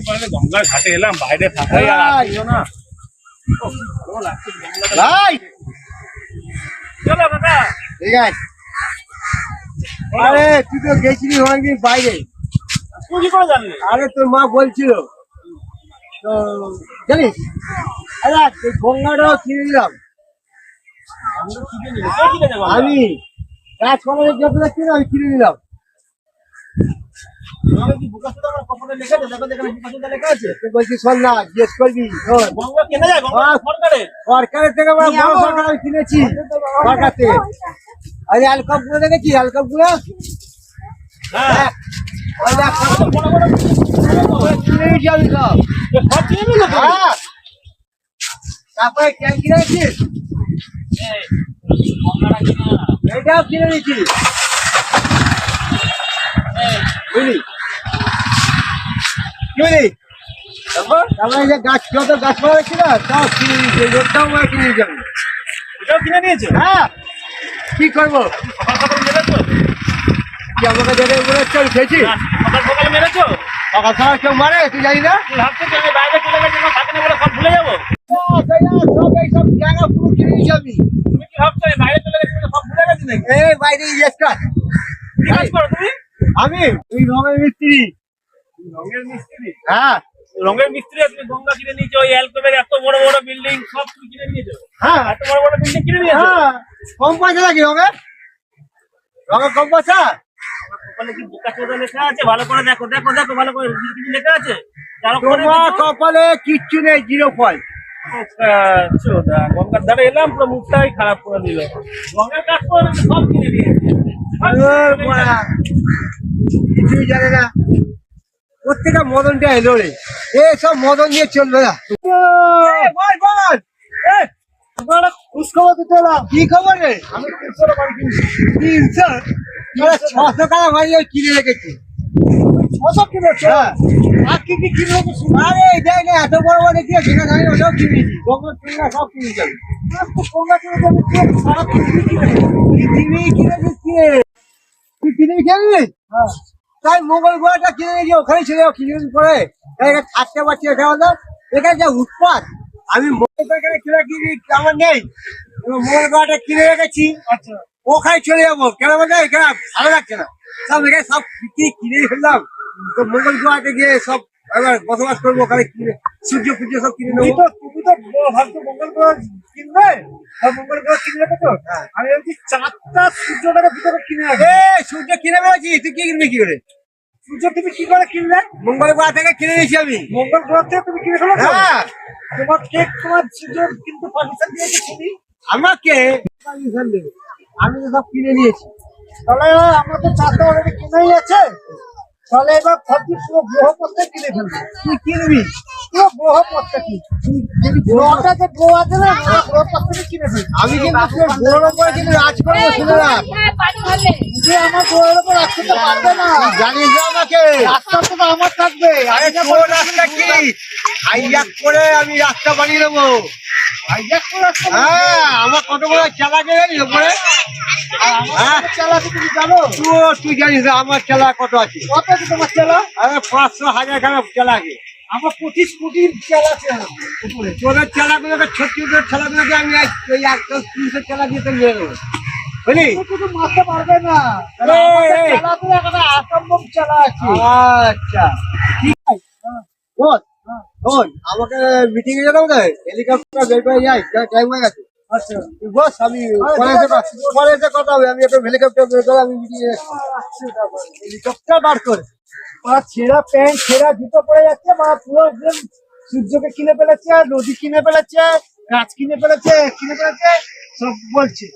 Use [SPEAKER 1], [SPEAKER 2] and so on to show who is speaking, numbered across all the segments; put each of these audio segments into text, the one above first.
[SPEAKER 1] পরে গঙ্গার ঘাটে এলাম, বাইরে থাকাই আর আসছিও না। ভালো লাগছে গঙ্গাটা।
[SPEAKER 2] ভাই
[SPEAKER 1] চলো কাকা।
[SPEAKER 2] ঠিক আছে। আরে তুই তো গেছিলি অনেকদিন বাইরে।
[SPEAKER 1] তুই কি করে জানলি?
[SPEAKER 2] আরে তোর মা বলছিল তো জানিস। আরে তুই গঙ্গাটাও কিনে দিলাম আমি। গাছপালা যত দেখছি না আমি কিনে দিলাম। বলছি শোন না, জিজ্ঞেস করবি সরকারের থেকে আমি কিনেছি। সরকার থেকে আরে আলকাপ গুলো দেখেছি, আলকাপ গুলো তারপরে ক্যান কিনে নিচ্ছিস, এটাও কিনে নিচ্ছি বুঝলি। কি বলি তারপরে যে গাছ যত গাছপালা দেখছি না তাও কিনে নিচ্ছি, রোডটাও আমরা কিনে নিচ্ছি।
[SPEAKER 1] এটাও কিনে নিয়েছে?
[SPEAKER 2] হ্যাঁ কি করবো, কি আমাকে দেখে বলে চল খেয়েছি।
[SPEAKER 1] সকাল সকাল মেরেছো?
[SPEAKER 2] সকাল সকাল কেউ মারে তুই জানি না?
[SPEAKER 1] ভাবছো যে আমি বাইরে চলে গেছি, থাকে না বলে সব ভুলে যাবো?
[SPEAKER 2] সব এইসব জায়গা পুরো কিনে নিয়েছি আমি।
[SPEAKER 1] তুমি কি ভাবছো আমি বাইরে চলে গেছি বলে সব ভুলে গেছি নাকি?
[SPEAKER 2] এই বাইরে ইয়েস কাজ
[SPEAKER 1] কি কাজ করো তুমি?
[SPEAKER 2] আমি তুই রঙের মিস্ত্রি।
[SPEAKER 1] রঙের মিস্ত্রি?
[SPEAKER 2] হ্যাঁ
[SPEAKER 1] রঙের মিস্ত্রি। তুমি গঙ্গা কিনে নিয়েছো, ওই অ্যালকোভের এত বড় বড় বিল্ডিং সব তুমি কিনে নিয়েছো?
[SPEAKER 2] হ্যাঁ
[SPEAKER 1] এত বড় বড় বিল্ডিং কিনে নিয়েছো?
[SPEAKER 2] হ্যাঁ কম পয়সা নাকি রঙের? রঙের কম পয়সা?
[SPEAKER 1] কপালে কি বোকা চোদা লেখা আছে? ভালো করে দেখো, দেখো দেখো ভালো করে, কিছু লেখা আছে? যারা করে
[SPEAKER 2] তোমার কপালে কিচ্ছু নেই, 0 পয়েন্ট।
[SPEAKER 1] চোদা, গঙ্গার ধারে এলাম পুরো মুখটাই খারাপ করে দিল। রঙের কাজ করে সব কিনে নিয়েছে।
[SPEAKER 2] কিছুই জানে না প্রত্যেকটা মদনটা এলো রে। সব মদন নিয়ে চলবে না। খোঁজখবর দিতে এলাম। কি খবর রে? আমি 300 বাড়ি কিনছি। 300? 600 টাকা বাড়ি কিনে রেখেছি। 600 কিনেছো? আর কি কি কিনবো? আরে দেখ না, এত বড় বড় দেখি কিনে জানি ওটাও কিনেছি। গঙ্গা কিনা সব কিনে যাবে। গঙ্গা কিনে যাবে, সারা পৃথিবী কিনেছিস কি? তুই পৃথিবী কিনবি? হ্যাঁ। তাই মোগল গোয়াটা কিনে নিয়েছি, ওখানে ছিল কিছুদিন পরে থাকতে পারছি। এখানে যা উৎপাদ, আমি মোগল এখানে কিনে কিনি আমার নেই, মোগল গোয়াটা কিনে রেখেছি। আচ্ছা ওখানে চলে যাবো, কেন বলতে এখানে ভালো লাগছে না। সব এখানে সব কিনে ফেললাম, তো মোগল গোয়াতে গিয়ে সব এবার বসবাস করবো। ওখানে কিনে সূর্য পুজো সব কিনে নেবো। তুমি তো ভাবছো মঙ্গল গ্রহ কিনবে, মঙ্গল গ্রহ কিনে রেখেছো। আমি বলছি 4টা সূর্যটাকে ভিতরে কিনে রাখবে। সূর্য কিনে ফেলেছি, তুই কি কিনবি কি করে? সূর্য তুমি কি করে কিনলে? মঙ্গল গ্রহ থেকে কিনে নিয়েছি আমি। মঙ্গল গ্রহ থেকে তুমি কিনে ফেলেছো? হ্যাঁ। তোমার সূর্য কিন্তু পারমিশন দিয়েছে তুমি আমাকে? পারমিশন দেবে, আমি তো সব কিনে নিয়েছি। তাহলে আমার তো 4টা অলরেডি কিনেই আছে। তাহলে এবার ভাবছি পুরো গ্রহপথটা কিনে ফেলবো। তুই কিনবি পুরো গ্রহপথটা? কি গ্রহটা যে গ্রহ আছে না, গ্রহপথটা কিনে ফেলবি। আমি কিন্তু গ্রহের উপরে কিন্তু রাজ করবো, শুনে রাখ। যে আমার গ্রহের উপর রাজ করতে পারবে না, জানিস না আমাকে। রাস্তা তো আমার থাকবে। আরে তোর রাস্তা কি? হাইজ্যাক করে আমি রাস্তা বানিয়ে দেবো। হাইজ্যাক করে রাস্তা? হ্যাঁ, আমার কত বড় চালাকে জানিস উপরে? চালাকে তুমি জানো? তুই জানিস না আমার চালা কত আছে? কত আছে তোমার চালা? আরে 500,000 খারাপ চালাকে। আমার 25 কোটির চালা আছে উপরে। তোদের চালাগুলোকে ছত্রিশগড়ের চালাগুলোকে আমি ওই 100-300 চালা দিয়ে নিয়ে নেবো, বুঝলি? তুমি মারতে পারবে না, চালাগুলো একটা অসম্ভব চালা আছে। আচ্ছা ঠিক আছে, শোন আমাকে মিটিং এ যেতে হবে, হেলিকপ্টার বের করে যাই, টাইম হয়ে গেছে। আচ্ছা বস, আমি পরে এসে কথা হবে। আমি একটা হেলিকপ্টার বের করে আমি মিটিং এ হেলিকপ্টার বার করে ছেঁড়া প্যান্ট ছেঁড়া জুতো পরে যাচ্ছে, পুরো একদম সূর্যকে কিনে ফেলেছে, নদী কিনে ফেলেছে, গাছ কিনে ফেলেছে সব বলছে।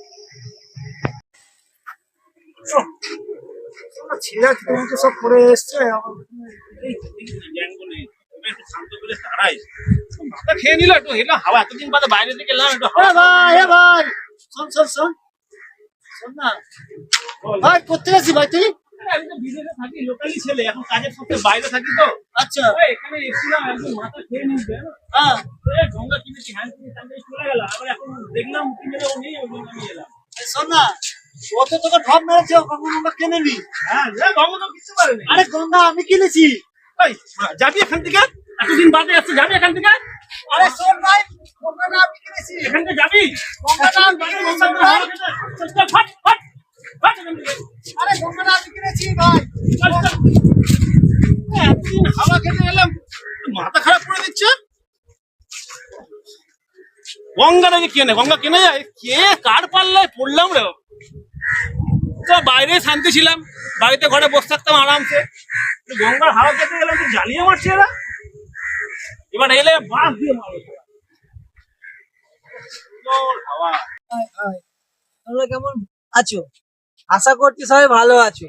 [SPEAKER 2] ছেঁড়া জুতো সব পরে এসছে।
[SPEAKER 1] খেয়ে নিল একটু, এলাম হাওয়া, এতদিন বাদে বাইরে থেকে এলাম একটু হাওয়া।
[SPEAKER 2] ভাই শোন না ভাই, কোথায় আছিস ভাই তুই?
[SPEAKER 1] আমি তো বিদেশে থাকি, লোকালি ছেলে, এখন কাজের সূত্রে বাইরে থাকি তো।
[SPEAKER 2] আচ্ছা
[SPEAKER 1] এখানে এসেছিলাম, একদম মাথা খেয়ে নিয়েছে।
[SPEAKER 2] হ্যাঁ
[SPEAKER 1] গঙ্গা কিনেছি, হ্যান্ড কিনে চলে গেল। আবার এখন দেখলাম কিনে ও নেই, ওই জন্য আমি এলাম।
[SPEAKER 2] শোন না, ও তো তোকে ঢপ মেরেছে, গঙ্গা কিনে নি।
[SPEAKER 1] হ্যাঁ গঙ্গা তো কিছু পারেনি।
[SPEAKER 2] আরে গঙ্গা আমি কিনেছি।
[SPEAKER 1] এই, যাবি এখান থেকে? এতদিন বাদে আসছে, যাবি এখান থেকে?
[SPEAKER 2] আরে শোন ভাই, গঙ্গাটা আমি কিনেছি।
[SPEAKER 1] এখান থেকে যাবি?
[SPEAKER 2] গঙ্গাটা আমি
[SPEAKER 1] বাদে
[SPEAKER 2] কিনেছি
[SPEAKER 1] গঙ্গার
[SPEAKER 2] ভাই।
[SPEAKER 1] হাওয়া খেতে। চল, চল, ফট, ফট, ফট এখান থেকে।
[SPEAKER 2] আরে গঙ্গাটা আমি কিনেছি ভাই।
[SPEAKER 1] চল, চল। এতদিন হাওয়া খেতে এলাম, মাথা খারাপ করে দিচ্ছে। গঙ্গাটাকে কেনে, গঙ্গা কেনে যায়? কে কার পাল্লায় পড়লাম রে? তো বাইরে শান্তি ছিলাম, বাড়িতে ঘরে বসে থাকতাম আরামসে। গঙ্গার হাওয়া খেতে গেলাম তো জ্বালিয়ে মারছে এরা। এবার এলে বাস দিয়ে মারো। হাওয়া
[SPEAKER 2] তোমরা কেমন আছো? আশা করছি সবাই ভালো আছো।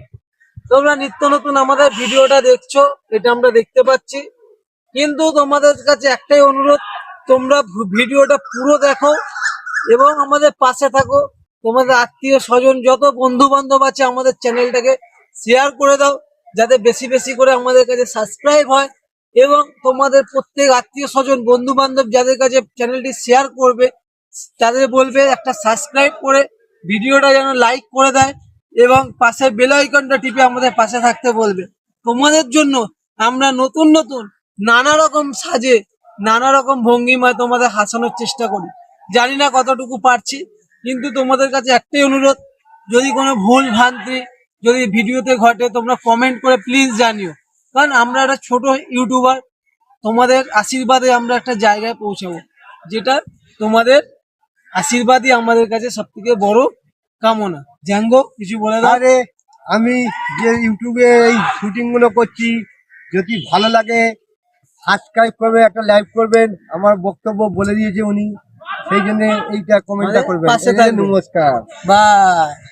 [SPEAKER 2] তোমরা নিত্য নতুন আমাদের ভিডিওটা দেখছো, এটা আমরা দেখতে পাচ্ছি। কিন্তু তোমাদের কাছে একটাই অনুরোধ, তোমরা ভিডিওটা পুরো দেখো এবং আমাদের পাশে থাকো। তোমাদের আত্মীয় স্বজন যত বন্ধু বান্ধব আছে আমাদের চ্যানেলটাকে শেয়ার করে দাও, যাতে বেশি বেশি করে আমাদের কাছে সাবস্ক্রাইব হয়। এবং তোমাদের প্রত্যেক আত্মীয় স্বজন বন্ধু বান্ধব যাদের কাছে চ্যানেলটি শেয়ার করবে, তাদের বলবে একটা সাবস্ক্রাইব করে ভিডিওটা যেন লাইক করে দেয় এবং পাশে বেল আইকনটা টিপে আমাদের পাশে থাকতে বলবে। তোমাদের জন্য আমরা নতুন নতুন নানা রকম সাজে, নানা রকম ভঙ্গিমায় তোমাদের হাসানোর চেষ্টা করি। জানি না কতটুকু পারছি, কিন্তু তোমাদের কাছে একটাই অনুরোধ, যদি কোনো ভুল ভ্রান্তি যদি ভিডিওতে ঘটে তোমরা কমেন্ট করে প্লিজ জানিও। কারণ আমরা একটা ছোট ইউটিউবার, তোমাদের আশীর্বাদে আমরা একটা জায়গায় পৌঁছাবো, যেটা তোমাদের আশীর্বাদই আমাদের কাছে সব থেকে বড় কামনা। জ্যাঙ্গো কিছু বলে দাও।
[SPEAKER 3] আরে আমি যে ইউটিউবে এই শুটিং গুলো করছি, যদি ভালো লাগে সাবস্ক্রাইব করবে, একটা লাইক করবেন। আমার বক্তব্য বলে দিয়েছে উনি, সেই জন্য এইটা কমেন্টটা
[SPEAKER 2] আমাদের
[SPEAKER 3] করবেন।
[SPEAKER 2] পাশে
[SPEAKER 3] এই যে
[SPEAKER 2] থাকবেন।
[SPEAKER 3] নমস্কার।
[SPEAKER 2] বাই।